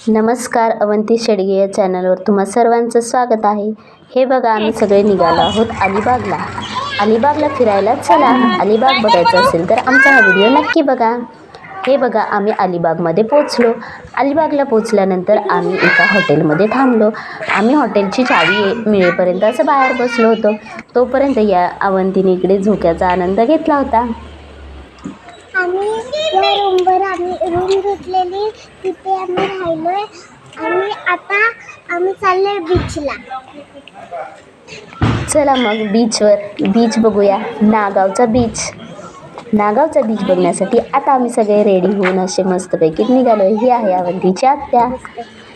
नमस्कार, अवंती शेडगे या चॅनलवर तुम्हा सर्वांचं स्वागत आहे. हे बघा, आम्ही सगळे निघालो आहोत अलिबागला. अलिबागला फिरायला चला. अलिबाग बघायचं असेल तर आमचा हा व्हिडिओ नक्की बघा. हे बघा, आम्ही अलिबागमध्ये पोचलो. अलिबागला पोचल्यानंतर आम्ही एका हॉटेलमध्ये थांबलो. आम्ही हॉटेलची चावी मिळेपर्यंत असं बाहेर बसलो होतो. तोपर्यंत या अवंतीने इकडे झोक्याचा आनंद घेतला होता. आम्ही रूम घेतलेली, तिथे आम्ही राहिलोय आणि आता आम्ही चाललोय बीचला. चला मग बीच बघूया. नागावचा बीच बघण्यासाठी आता आम्ही सगळे रेडी होऊन असे मस्तपैकी निघालो. ही आहे अवंतीची आत्या,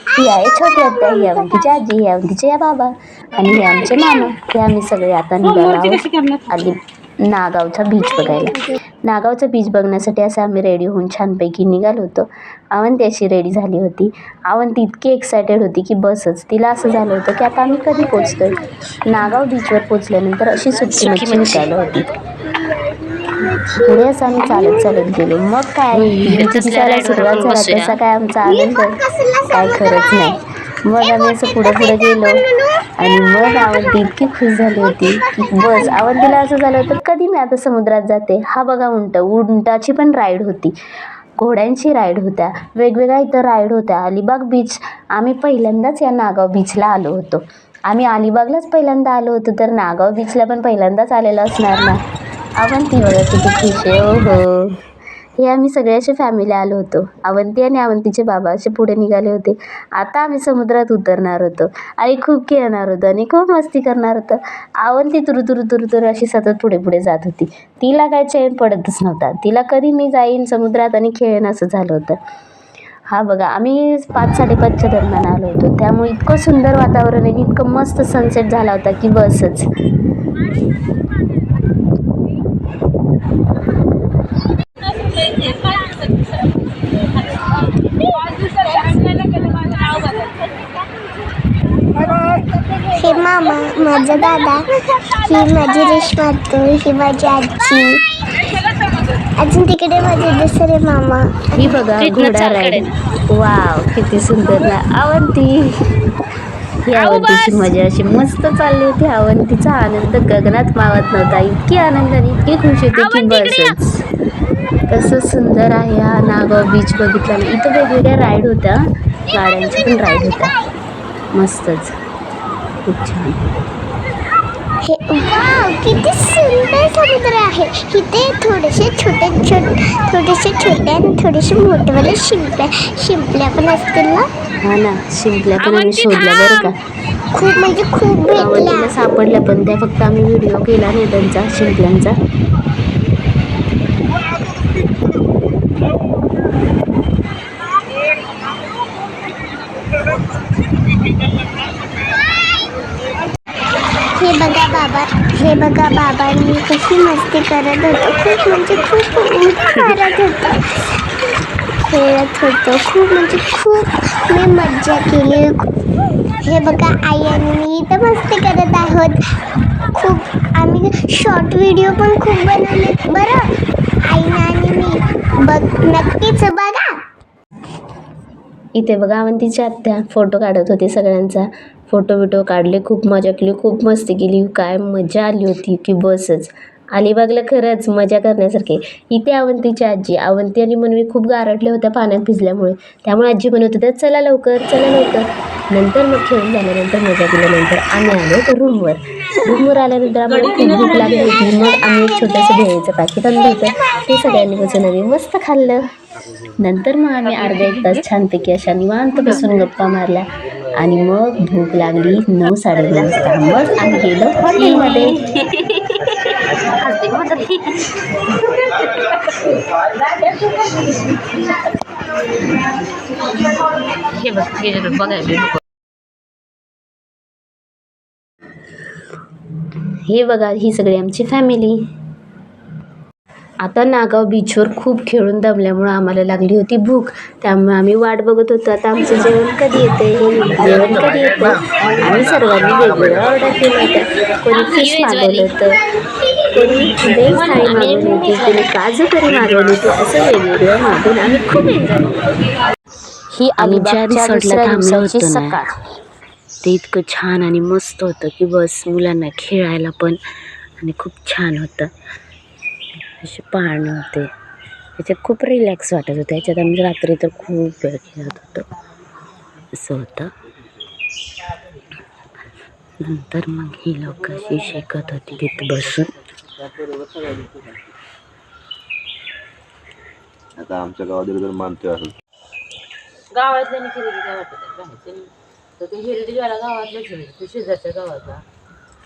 ही आहे छोटी आत्या, ही अवंतीची आजी, ही अवंतीचे या बाबा आणि हे आमचे मामा. हे आम्ही सगळे आता निघालो आहोत नागावचा बीच बघायला. नागावचा बीच बघण्यासाठी असं आम्ही रेडी होऊन छानपैकी निघालो होतो. अवंती अशी रेडी झाली होती. अवंती इतकी एक्सायटेड होती की बसच. तिला असं झालं होतं की आता आम्ही कधी पोचतोय. नागाव बीचवर पोचल्यानंतर अशी सुकी मच्छी विकायला होती. पुढे असं आम्ही चालत गेलो. मग काय बीच दिसायला सुरुवात झाला. तसा काय आमचा आनंद काय खरंच नाही. मग आम्ही असं पुढे गेलो आणि मग अवंती इतकी खुश झाली होती की बस. अवंतीला असं झालं होतं कधी मी आता समुद्रात जाते. हा बघा, उंटाची पण राईड होती, घोड्यांची राईड होत्या, वेगवेगळ्या इथं राईड होत्या. अलिबाग बीच आम्ही पहिल्यांदाच या नागाव बीचला आलो होतो. आम्ही अलिबागलाच पहिल्यांदा आलो होतो तर नागाव बीचला पण पहिल्यांदाच आलेलं असणार ना. अवंती बघा किती खुश आहे. हो, हे आम्ही सगळे असे फॅमिली आलो होतो. अवंती आणि अवंतीचे बाबा असे पुढे निघाले होते. आता आम्ही समुद्रात उतरणार होतो आणि खूप खेळणार होतो आणि खूप मस्ती करणार होतो. अवंती तुरु अशी सतत पुढे जात होती. तिला काय चैन पडतच नव्हता. तिला कधी मी जाईन समुद्रात आणि खेळेन असं झालं होतं. हा बघा, आम्ही 5-5:30च्या दरम्यान आलो होतो. त्यामुळे इतकं सुंदर वातावरण आहे, इतकं मस्त सनसेट झाला होता की बसच. हे मामा, माझा दादा, ही माझी रेश्मा, ही माझी आजी, अजून तिकडे माझे दुसरे मामा. ही बघा घोडा राईड. वाव, किती सुंदर ना अवंती. ही अवंतीची मजा अशी मस्त चालली होती. अवंतीचा आनंद गगनात मावत नव्हता. इतकी आनंदाने इतकी खुश होती की बसच. कसं सुंदर आहे हा नागाव बीच बघितला ना. इथं वेगवेगळ्या राईड होत्या, गाड्यांच्या पण राईड होत्या. मस्तच, खूप छान. हे वाव, किती सुंदर समुद्र आहे. इथे थोडेसे छोटे आणि थोडेसे मोठेवाले शिंपल्या पण असतील ना. हा ना, शिंपल्या पण आम्ही शोधल्या बरं का. खूप म्हणजे खूप अवंतीला सापडल्या पण त्या फक्त आम्ही व्हिडिओ केला नाही त्यांचा, शिंपल्यांचा. हे बघा बाबा मी कशी मस्ती करत होतो. खूप म्हणजे खूप मारत होतो, खेळत होतो. खूप मी मज्जा केली. हे बघा, आई आणि मी इथं मस्ती करत आहोत. खूप आम्ही शॉर्ट व्हिडिओ पण खूप बनवलेत बरं, आईना आणि मी. नक्कीच बघा. इथे बघा अवंतीची आत्या फोटो काढत होती. सगळ्यांचा फोटो काढले, खूप मजा केली, खूप मस्ती केली. काय मजा आली होती की बसच. अलिबागला खरंच मजा करण्यासारखे. इथे अवंतीची आजी, अवंती आणि मनवी खूप गारटल्या होत्या पाण्यात भिजल्यामुळे. त्यामुळे आजी म्हणत होत्या चला लवकर. नंतर मग खेळून झाल्यानंतर, मजा केल्यानंतर आम्ही आलो तर रूमवर आल्यानंतर आम्हाला खूप भूक लागली होती. मग आम्ही एक छोटंसं भेळीचं पॅकेट आणलं होतं. ते सगळ्यांनी बसून आम्ही मस्त खाल्लं. नंतर मग आम्ही अर्धा 1 तास छानपैकी अशा निवांत बसून गप्पा मारल्या आणि मग भूक लागली 9-9:30 वाजता. मग आम्ही गेलो हॉटेलमध्ये. हे बघा, ही सगळी आमची फॅमिली. आता नागाव बीचवर खूप खेळून दमल्यामुळं आम्हाला लागली होती भूक. त्यामुळे आम्ही वाट बघत होतो आता आमचं जेवण कधी येतं. आम्ही सर्वांनी वेगवेगळं ऑर्डर केलं होतं. कोणी फिश मागवलं होतं, कोणी व्हेज थाळी मागवली होती, कोणी काजू करी मागवली होती. असं वेगवेगळं मागून आम्ही खूप एन्जॉय केलं. ही अलिबागच्या दुसऱ्या दिवसाची सकाळ. ते इतकं छान आणि मस्त होतं की बस मुलांना खेळायला पण आणि खूप छान होतं. असे पाळणे होते त्याच्यात खूप रिलॅक्स वाटत होतं. त्याच्यात आम्ही रात्री तर खूप वेळ खेळत होतो असं होतं. नंतर मग ही लोक अशी शिकत होती तिथं बसून. आता आमच्या गावात जर मानतोय असं गावातल्याने केली काय वाटत तर ते हिरडीवाला गावातल्याच आहे ते शेजारच्या गावातला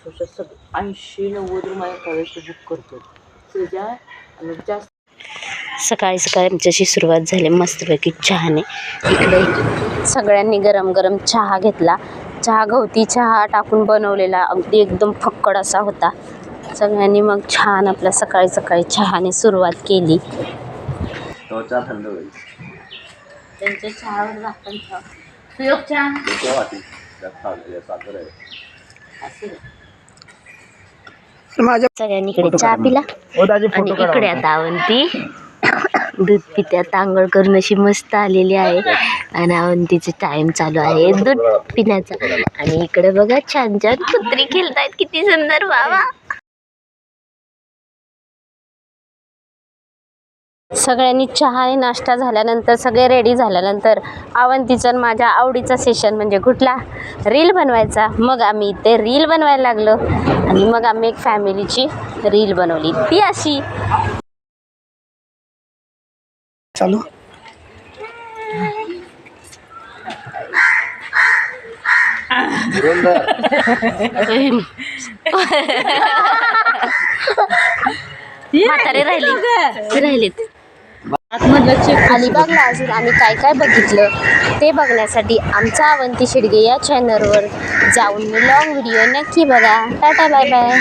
तसं 80-90 रुपये एका वेळेस बुक करतो त्याच्या आणि जास्त. सकाळी सकाळी आमच्याशी सुरुवात झाली मस्तपैकी चहाने. इकडे सगळ्यांनी गरम गरम चहा घेतला. चहा गवती चहा टाकून बनवलेला अगदी एकदम फक्कड असा होता. सगळ्यांनी मग छान आपल्या सकाळी सकाळी चहाने सुरुवात केली. चहा थंड होईल त्यांच्या चहावर झाकण ठेवा. सुयोग चहा वाटी साखर आहे. सगळ्यांनी इकडे चहा पिला आणि इकडे आता अवंती दूध पित्यात आंघोळ करून अशी मस्त आलेली आहे आणि अवंतीचे टाइम चालू आहे दूध पिण्याचा. आणि इकडे बघा छान छान कुत्री खेळतायत किती सुंदर बाबा. सगळ्यांनी चहा आणि नाश्ता झाल्यानंतर सगळे रेडी झाल्यानंतर अवंतीचं आणि माझ्या आवडीचा सेशन म्हणजे कुठला रील बनवायचा. मग आम्ही इथे रील बनवायला लागलो आणि मग आम्ही एक फॅमिलीची रील बनवली ती अशी चालू. म्हातारे राहिलेत. अलिबागला अजून आम्ही काय काय बघितलं ते बघण्यासाठी आमचा अवंती शेडगे या चॅनलवर जाऊन लॉंग व्हिडिओ नक्की बघा. Tata bye bye.